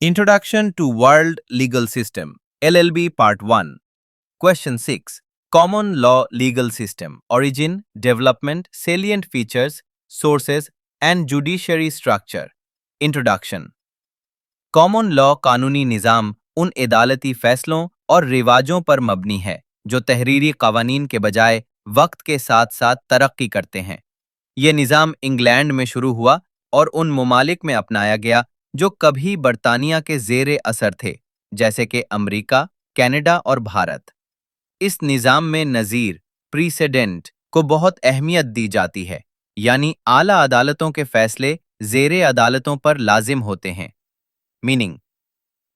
Introduction to World Legal System, LLB Part 1. Question 6. Common Law Legal System, Origin, Development, Salient Features, Sources, and Judiciary Structure. Introduction. Common Law कानूनी निज़ाम उन अदालती फैसलों और रिवाजों पर मबनी है जो तहरीरी कवानीन के बजाय वक्त के साथ साथ तरक्की करते हैं। ये निज़ाम इंग्लैंड में शुरू हुआ और उन ममालिक में अपनाया गया जो कभी बरतानिया के ज़ेरे असर थे, जैसे कि अमेरिका, कनाडा और भारत। इस निज़ाम में नज़ीर प्रीसेडेंट को बहुत अहमियत दी जाती है, यानी आला अदालतों के फैसले ज़ेरे अदालतों पर लाजिम होते हैं। मीनिंग,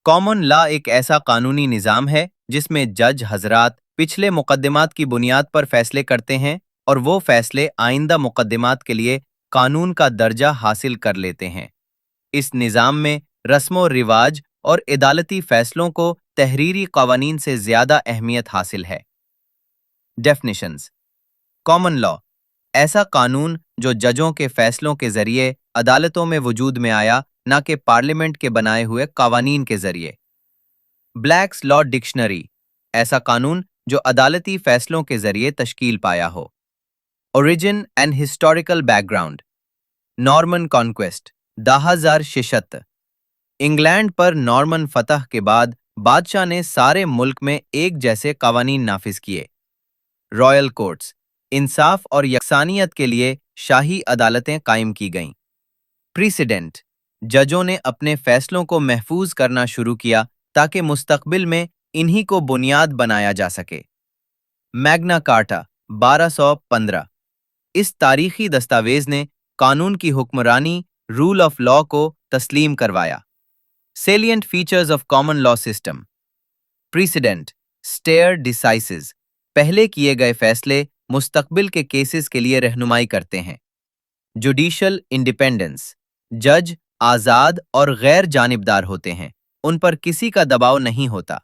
कॉमन लॉ एक ऐसा कानूनी निज़ाम है जिसमें जज हजरात पिछले मुकद्दमात की बुनियाद पर फैसले करते हैं और वो फैसले आइंदा मुकद्दमात के लिए कानून का दर्जा हासिल कर लेते हैं। इस निज़ाम में रस्म रिवाज और अदालती फैसलों को तहरीरी कवानीन से ज़्यादा अहमियत हासिल है। डेफिनेशंस। कॉमन लॉ ऐसा कानून जो जजों के फैसलों के ज़रिए अदालतों में वजूद में आया, ना कि पार्लियामेंट के बनाए हुए कवानीन के ज़रिए। ब्लैक्स लॉ डिक्शनरी ऐसा कानून जो अदालती फैसलों के ज़रिए तश्कील पाया हो। Origin and historical background. Norman conquest 1066। England पर नॉर्मन फतह के बाद बादशाह ने सारे मुल्क में एक जैसे कवानीन नाफिज किए। रॉयल कोर्ट्स इंसाफ और यकसानियत के लिए शाही अदालतें कायम की गईं। प्रीसिडेंट जजों ने अपने फैसलों को महफूज करना शुरू किया ताकि मुस्तकबिल में इन्हीं को बुनियाद बनाया जा सके। Magna carta 1215। इस तारीखी दस्तावेज ने कानून की हुक्मरानी, रूल ऑफ लॉ को तस्लीम करवाया। Salient features of common law system. Precedent stare decisis पहले किए गए फैसले मुस्तकबिल के केसेस के लिए रहनुमाई करते हैं। जुडिशल इंडिपेंडेंस जज आज़ाद और गैर जानिबदार होते हैं, उन पर किसी का दबाव नहीं होता।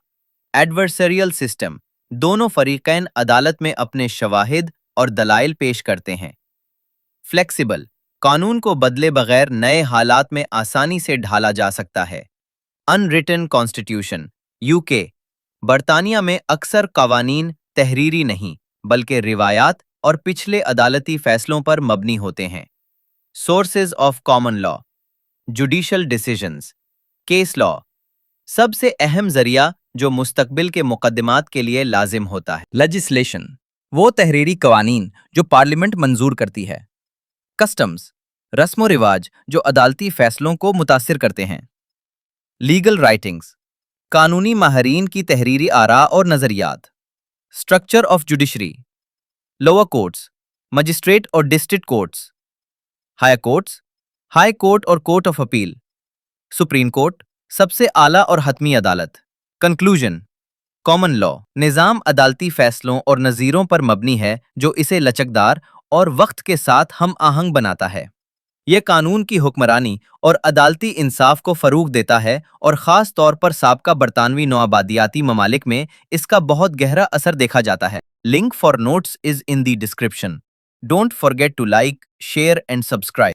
एडवर्सरियल सिस्टम दोनों फरीकैन अदालत में अपने शवाहिद और दलाइल पेश करते हैं। फ्लेक्सिबल कानून को बदले बगैर नए हालात में आसानी से ढाला जा सकता है। अनरिटन कॉन्स्टिट्यूशन यूके बरतानिया में अक्सर कवानीन तहरीरी नहीं बल्कि रिवायात और पिछले अदालती फैसलों पर मबनी होते हैं। Sources of common law judicial decisions. Case law सबसे अहम जरिया जो मुस्तकबिल के मुकद्दमात के लिए लाजिम होता है। लेजिस्लेशन वो तहरीरी कवानीन जो पार्लियामेंट मंजूर करती है। कस्टम्स रस्म रिवाज जो अदालती फैसलों को मुतासिर करते हैं। लीगल राइटिंग्स कानूनी माहरीन की तहरीरी आरा और नज़रियात। Structure of judiciary lower courts magistrate और district courts. Higher courts high court और court of appeal. Supreme court सबसे आला और हतमी अदालत। कंक्लूजन कॉमन लॉ निज़ाम अदालती फैसलों और नज़ीरों पर मबनी है जो इसे लचकदार और वक्त के साथ हम आहंग बनाता है। यह कानून की हुक्मरानी और अदालती इंसाफ को फ़रूग़ देता है और ख़ास तौर पर साबका बरतानवी नौआबादियाती ममालिक में इसका बहुत गहरा असर देखा जाता है। Link for notes is in the description. Don't forget to like, share and subscribe.